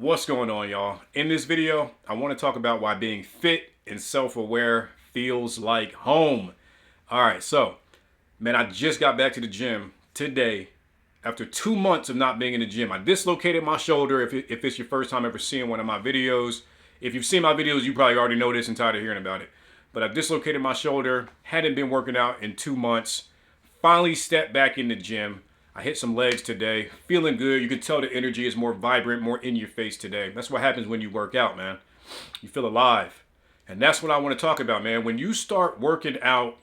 What's going on, y'all? In this video, I want to talk about why being fit and self-aware feels like home. All right, so, man, I just got back to the gym today after 2 months of not being in the gym. I dislocated my shoulder. If it's your first time ever seeing one of my videos, if you've seen my videos, you probably already know this and tired of hearing about it. But I dislocated my shoulder, hadn't been working out in 2 months, finally stepped back in the gym. I hit some legs today, feeling good. You can tell the energy is more vibrant, more in your face today. That's what happens when you work out, man. You feel alive. And that's what I want to talk about, man. When you start working out,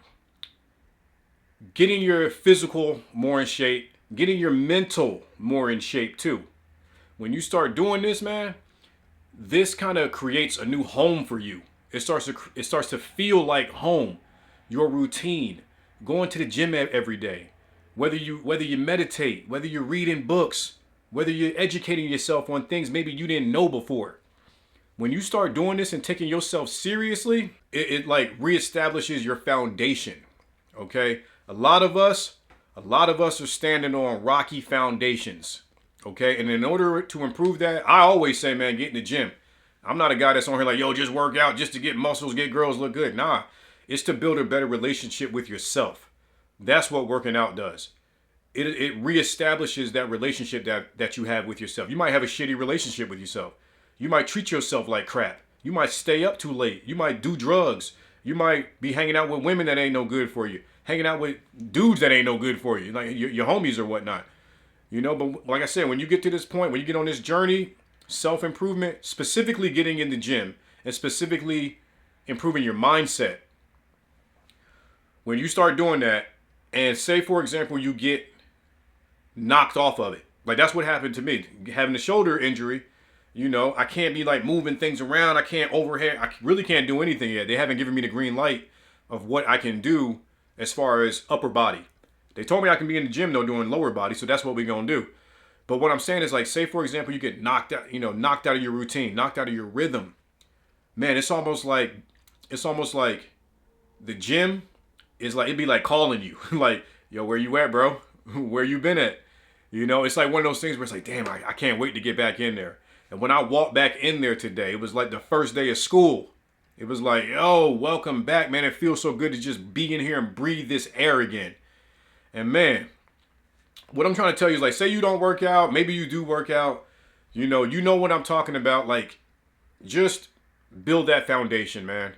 getting your physical more in shape, getting your mental more in shape too. When you start doing this, man, this kind of creates a new home for you. It starts to feel like home, your routine, going to the gym every day. Whether you meditate, whether you're reading books, whether you're educating yourself on things maybe you didn't know before. When you start doing this and taking yourself seriously, it like reestablishes your foundation. Okay? A lot of us are standing on rocky foundations. Okay? And in order to improve that, I always say, man, get in the gym. I'm not a guy that's on here like, yo, just work out just to get muscles, get girls, look good. Nah, it's to build a better relationship with yourself. That's what working out does. It reestablishes that relationship that you have with yourself. You might have a shitty relationship with yourself. You might treat yourself like crap. You might stay up too late. You might do drugs. You might be hanging out with women that ain't no good for you. Hanging out with dudes that ain't no good for you, like your homies or whatnot. You know, but like I said, when you get to this point, when you get on this journey, self-improvement, specifically getting in the gym and specifically improving your mindset, when you start doing that, and say, for example, you get knocked off of it. Like, that's what happened to me. Having a shoulder injury, you know, I can't be like moving things around. I can't overhead. I really can't do anything yet. They haven't given me the green light of what I can do as far as upper body. They told me I can be in the gym, though, doing lower body. So that's what we're going to do. But what I'm saying is, like, say, for example, you get knocked out, knocked out of your routine, knocked out of your rhythm. Man, it's almost like the gym is like, it'd be like calling you. Like, yo, where you at, bro? Where you been at? You know, it's like one of those things where it's like, damn, I can't wait to get back in there. And when I walked back in there today, it was like the first day of school. It was like, yo, welcome back, man. It feels so good to just be in here and breathe this air again. And man, what I'm trying to tell you is, like, say you don't work out, maybe you do work out, you know what I'm talking about. Like, just build that foundation, man.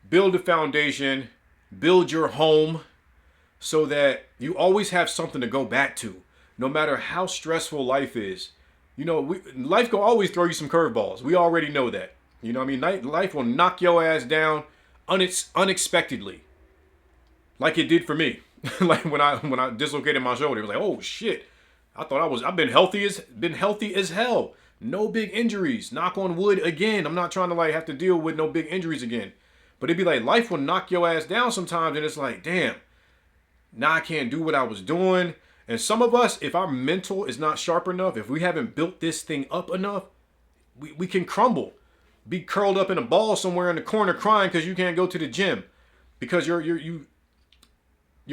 Build the foundation. Build your home so that you always have something to go back to, no matter how stressful life is. Life will always throw you some curveballs. We already know that. You know what I mean? Life will knock your ass down unexpectedly, like it did for me. Like when I dislocated my shoulder, it was like, oh shit! I've been healthy as hell. No big injuries. Knock on wood again. I'm not trying to like have to deal with no big injuries again. But it'd be like life will knock your ass down sometimes, and it's like, damn, now I can't do what I was doing. And some of us, if our mental is not sharp enough, if we haven't built this thing up enough, we can crumble. Be curled up in a ball somewhere in the corner crying because you can't go to the gym. Because your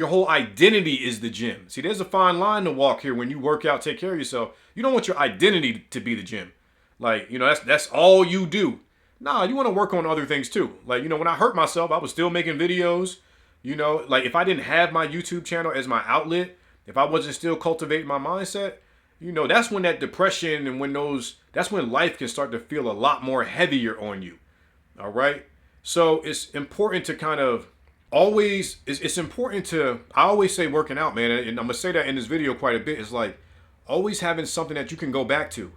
whole identity is the gym. See, there's a fine line to walk here when you work out, take care of yourself. You don't want your identity to be the gym. Like, that's all you do. Nah, you want to work on other things too. Like, when I hurt myself, I was still making videos. Like if I didn't have my YouTube channel as my outlet, if I wasn't still cultivating my mindset, that's when that depression and that's when life can start to feel a lot more heavier on you. All right. So it's important to kind of always, I always say working out, man. And I'm going to say that in this video quite a bit. It's like always having something that you can go back to.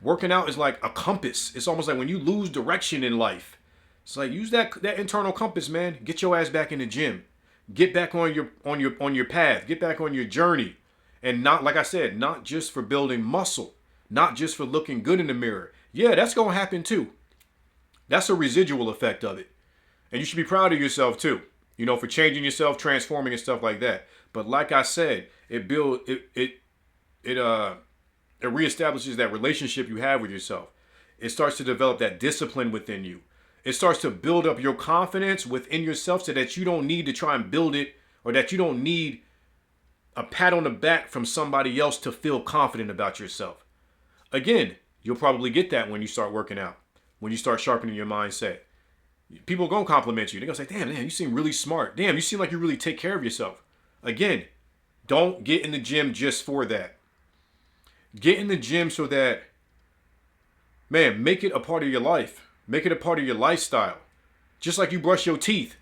Working out is like a compass. It's almost like when you lose direction in life. It's like use that internal compass, man. Get your ass back in the gym. Get back on your path. Get back on your journey. And not, like I said, not just for building muscle, not just for looking good in the mirror. Yeah, that's going to happen too. That's a residual effect of it. And you should be proud of yourself too, for changing yourself, transforming and stuff like that. But like I said, it reestablishes that relationship you have with yourself. It starts to develop that discipline within you. It starts to build up your confidence within yourself so that you don't need to try and build it, or that you don't need a pat on the back from somebody else to feel confident about yourself. Again, You'll probably get that when you start working out, when you start sharpening your mindset. People are going to compliment you. They're going to say, damn, man, you seem really smart. Damn, you seem like you really take care of yourself. Again, don't get in the gym just for that. Get in the gym so that, man, make it a part of your life. Make it a part of your lifestyle. Just like you brush your teeth.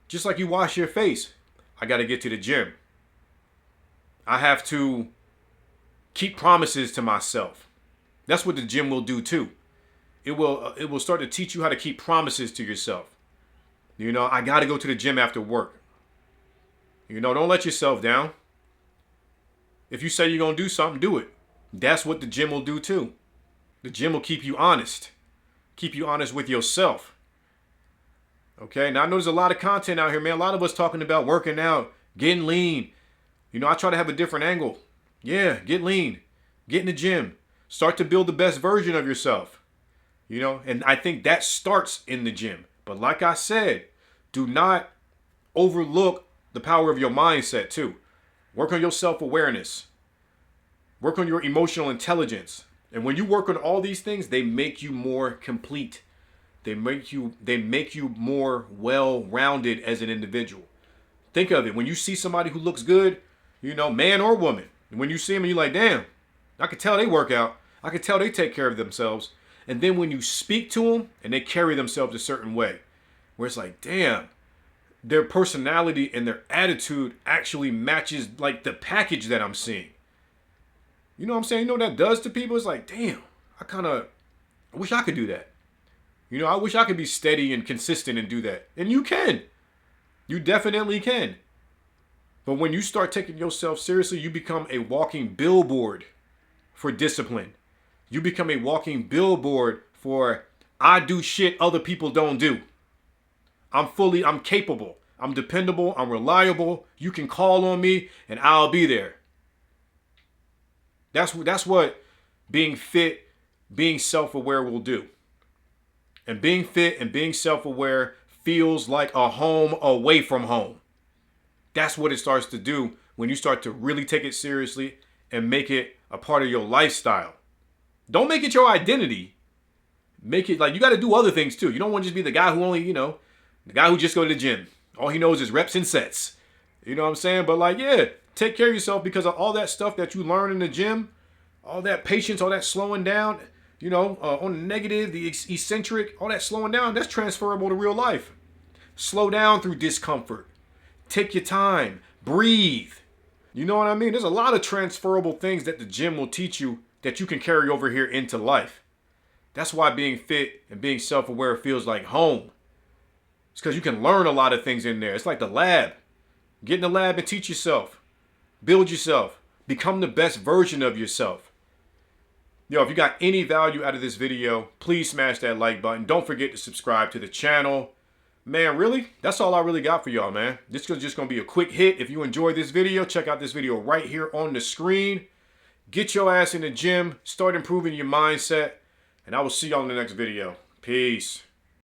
Just like you wash your face. I got to get to the gym. I have to keep promises to myself. That's what the gym will do too. It will start to teach you how to keep promises to yourself. You know, I got to go to the gym after work. You know, don't let yourself down. If you say you're going to do something, do it. That's what the gym will do too. The gym will keep you honest. Keep you honest with yourself. Okay, now I know there's a lot of content out here, man. A lot of us talking about working out, getting lean. You know, I try to have a different angle. Yeah, get lean. Get in the gym. Start to build the best version of yourself. You know, and I think that starts in the gym. But like I said, do not overlook the power of your mindset too. Work on your self-awareness. Work on your emotional intelligence. And when you work on all these things, they make you more complete. They make you more well-rounded as an individual. Think of it. When you see somebody who looks good, you know, man or woman, and when you see them, you're like, damn, I can tell they work out. I can tell they take care of themselves. And then when you speak to them and they carry themselves a certain way, where it's like, damn, their personality and their attitude actually matches like the package that I'm seeing. You know what I'm saying? You know what that does to people? It's like, damn, I wish I could do that. You know, I wish I could be steady and consistent and do that. And you can. You definitely can. But when you start taking yourself seriously, you become a walking billboard for discipline. You become a walking billboard for I do shit other people don't do. I'm capable. I'm dependable. I'm reliable. You can call on me and I'll be there. That's what being fit, being self-aware will do. And being fit and being self-aware feels like a home away from home. That's what it starts to do when you start to really take it seriously and make it a part of your lifestyle. Don't make it your identity. Make it like you got to do other things too. You don't want to just be the guy who only, the guy who just go to the gym. All he knows is reps and sets. You know what I'm saying? But like, yeah, take care of yourself because of all that stuff that you learn in the gym, all that patience, all that slowing down, on the negative, the eccentric, all that slowing down, that's transferable to real life. Slow down through discomfort. Take your time. Breathe. You know what I mean? There's a lot of transferable things that the gym will teach you that you can carry over here into life. That's why being fit and being self-aware feels like home. It's because you can learn a lot of things in there. It's like the lab. Get in the lab and teach yourself. Build yourself. Become the best version of yourself. If you got any value out of this video, please smash that like button. Don't forget to subscribe to the channel. Man, really? That's all I really got for y'all, man. This is just going to be a quick hit. If you enjoyed this video, check out this video right here on the screen. Get your ass in the gym. Start improving your mindset. And I will see y'all in the next video. Peace.